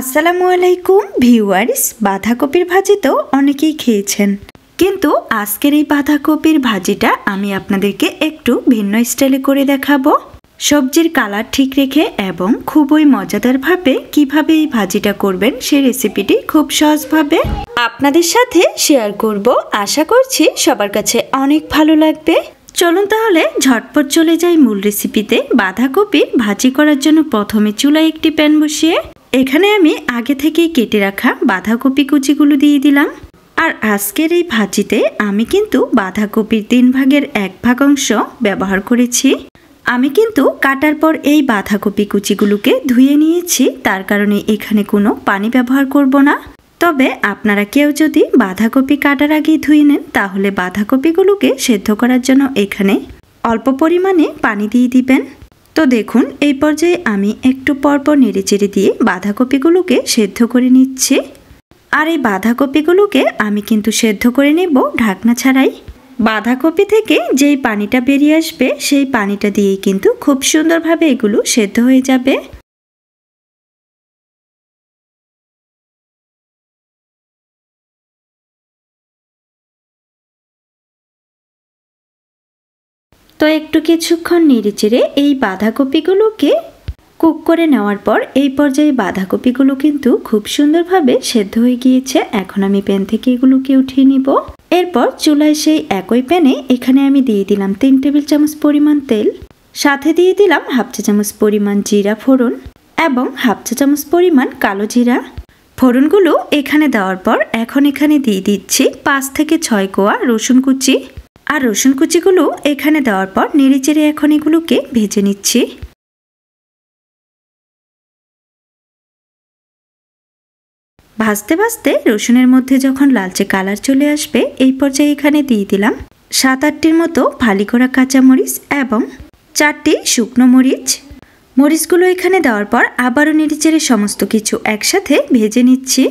আসসালামু আলাইকুম ভিউয়ার্স, বাঁধাকপির ভাজি তো অনেকেই খেয়েছেন, কিন্তু আজকের এই বাঁধাকপির ভাজিটা আমি আপনাদেরকে একটু ভিন্ন স্টাইলে করে দেখাবো। সবজির কালার ঠিক রেখে এবং খুবই মজাদারভাবে কিভাবে এই ভাজিটা করবেন সেই রেসিপিটি খুব সহজভাবে আপনাদের সাথে শেয়ার করব। আশা করছি সবার কাছে অনেক ভালো লাগবে। চলুন তাহলে ঝটপট চলে যাই মূল রেসিপিতে। বাঁধাকপির ভাজি করার জন্য প্রথমে চুলায় একটি প্যান বসিয়ে এখানে আমি আগে থেকেই কেটে রাখা বাঁধাকপি কুচিগুলো দিয়ে দিলাম। আর আজকের এই ভাজিতে আমি কিন্তু বাঁধাকপির 3 ভাগের 1 ভাগ অংশ ব্যবহার করেছি। আমি কিন্তু কাটার পর এই বাঁধাকপি কুচিগুলোকে ধুয়ে নিয়েছি, তার কারণে এখানে কোনো পানি ব্যবহার করব না। তবে আপনারা কেউ যদি বাঁধাকপি কাটার আগে ধুয়ে নেন তাহলে বাঁধাকপিগুলোকে সেদ্ধ করার জন্য এখানে অল্প পরিমাণে পানি দিয়ে দিবেন। তো দেখুন এই পর্যায়ে আমি একটু পরপর নেড়েচেড়ে দিয়ে বাঁধাকপিগুলোকে সেদ্ধ করে নিচ্ছি। আর এই বাঁধাকপিগুলোকে আমি কিন্তু সেদ্ধ করে নেব ঢাকনা ছাড়াই। বাঁধাকপি থেকে যেই পানিটা বেরিয়ে আসবে সেই পানিটা দিয়েই কিন্তু খুব সুন্দরভাবে এগুলো সেদ্ধ হয়ে যাবে। তো একটু কিছুক্ষণ নেড়েচেড়ে এই বাঁধাকপিগুলোকে কুক করে নেওয়ার পর এই পর্যায়ে বাঁধাকপিগুলো কিন্তু খুব সুন্দরভাবে সেদ্ধ হয়ে গিয়েছে। এখন আমি প্যান থেকে এগুলোকে উঠিয়ে নিব। এরপর চুলায় সেই একই প্যানে এখানে আমি দিয়ে দিলাম 3 টেবিল চামচ পরিমাণ তেল, সাথে দিয়ে দিলাম হাফ চা চামচ পরিমাণ জিরা ফোড়ন এবং হাফ চা চামচ পরিমাণ কালো জিরা। ফোড়নগুলো এখানে দেওয়ার পর এখন এখানে দিয়ে দিচ্ছি 5 থেকে 6 কোয়া রসুন কুচি। আর রসুন কুচিগুলো এখানে দেওয়ার পর নেড়েচেড়ে এখন এগুলোকে ভেজে নিচ্ছি। ভাজতে ভাজতে রসুনের মধ্যে যখন লালচে কালার চলে আসবে এই পর্যায়ে এখানে দিয়ে দিলাম 7-8টির মতো ফালি করা কাঁচামরিচ এবং 4টি শুকনো মরিচ। মরিচগুলো এখানে দেওয়ার পর আবারও নেড়েচেড়ে সমস্ত কিছু একসাথে ভেজে নিচ্ছি।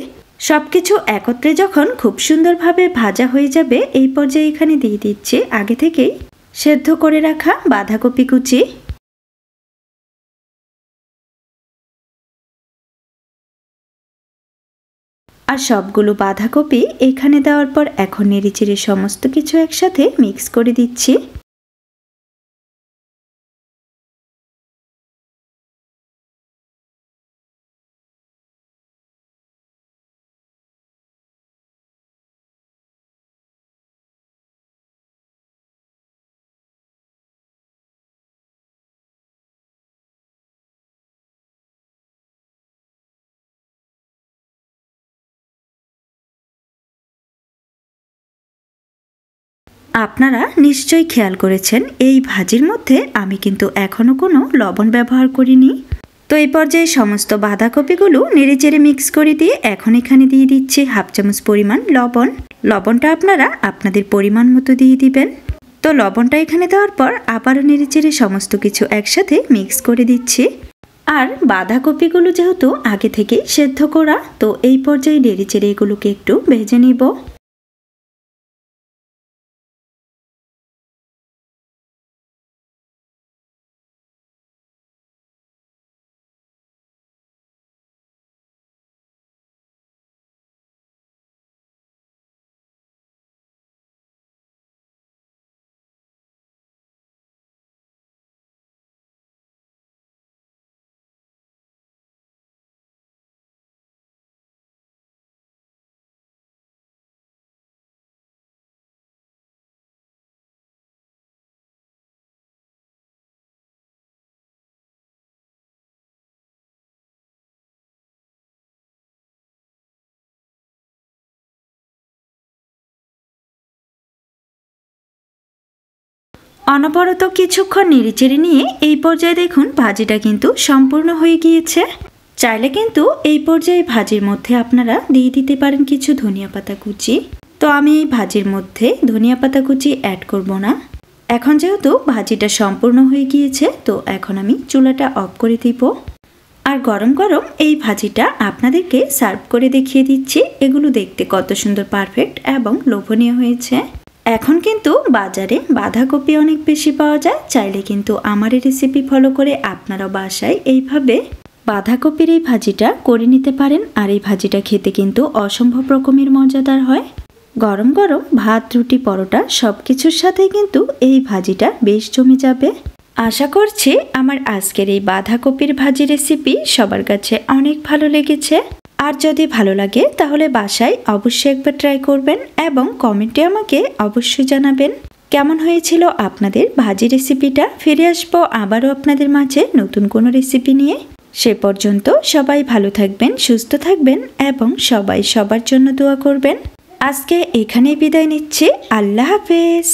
সবকিছু একত্রে যখন খুব সুন্দরভাবে ভাজা হয়ে যাবে এই পর্যায়ে এখানে দিয়ে দিচ্ছি আগে থেকেই সেদ্ধ করে রাখা বাঁধাকপি কুচি। আর সবগুলো বাঁধাকপি এখানে দেওয়ার পর এখন নেড়েচেড়ে সমস্ত কিছু একসাথে মিক্স করে দিচ্ছি। আপনারা নিশ্চয়ই খেয়াল করেছেন এই ভাজির মধ্যে আমি কিন্তু এখনো কোনো লবণ ব্যবহার করিনি। তো এই পর্যায়ে সমস্ত বাঁধাকপিগুলো নেড়েচেড়ে মিক্স করে দিয়ে এখন এখানে দিয়ে দিচ্ছি হাফ চামচ পরিমাণ লবণ। লবণটা আপনারা আপনাদের পরিমাণ মতো দিয়ে দিবেন। তো লবণটা এখানে দেওয়ার পর আবারও নেড়েচেড়ে সমস্ত কিছু একসাথে মিক্স করে দিচ্ছি। আর বাঁধাকপিগুলো যেহেতু আগে থেকেই সেদ্ধ করা, তো এই পর্যায়ে নেড়েচেড়ে এগুলোকে একটু ভেজে নিব। অনবরত কিছুক্ষণ নেড়েচেড়ে নিয়ে এই পর্যায়ে দেখুন ভাজিটা কিন্তু সম্পূর্ণ হয়ে গিয়েছে। চাইলে কিন্তু এই পর্যায়ে ভাজির মধ্যে আপনারা দিয়ে দিতে পারেন কিছু ধনিয়া পাতা কুচি। তো আমি এই ভাজির মধ্যে ধনিয়া পাতা কুচি অ্যাড করব না। এখন যেহেতু ভাজিটা সম্পূর্ণ হয়ে গিয়েছে তো এখন আমি চুলাটা অফ করে দিব। আর গরম গরম এই ভাজিটা আপনাদেরকে সার্ভ করে দেখিয়ে দিচ্ছি। এগুলো দেখতে কত সুন্দর পারফেক্ট এবং লোভনীয় হয়েছে। এখন কিন্তু বাজারে বাঁধাকপি অনেক বেশি পাওয়া যায়, চাইলে কিন্তু আমার এই রেসিপি ফলো করে আপনারাও বাসায় এইভাবে বাঁধাকপির এই ভাজিটা করে নিতে পারেন। আর এই ভাজিটা খেতে কিন্তু অসম্ভব রকমের মজাদার হয়। গরম গরম ভাত, রুটি, পরোটা সব কিছুর সাথেই কিন্তু এই ভাজিটা বেশ জমে যাবে। আশা করছি আমার আজকের এই বাঁধাকপির ভাজি রেসিপি সবার কাছে অনেক ভালো লেগেছে। আর যদি ভালো লাগে তাহলে বাসায় অবশ্যই একবার ট্রাই করবেন এবং কমেন্টে আমাকে অবশ্যই জানাবেন কেমন হয়েছিল আপনাদের ভাজি রেসিপিটা। ফিরে আসবো আবারও আপনাদের মাঝে নতুন কোনো রেসিপি নিয়ে। সে পর্যন্ত সবাই ভালো থাকবেন, সুস্থ থাকবেন এবং সবাই সবার জন্য দোয়া করবেন। আজকে এখানেই বিদায় নিচ্ছি। আল্লাহ হাফেজ।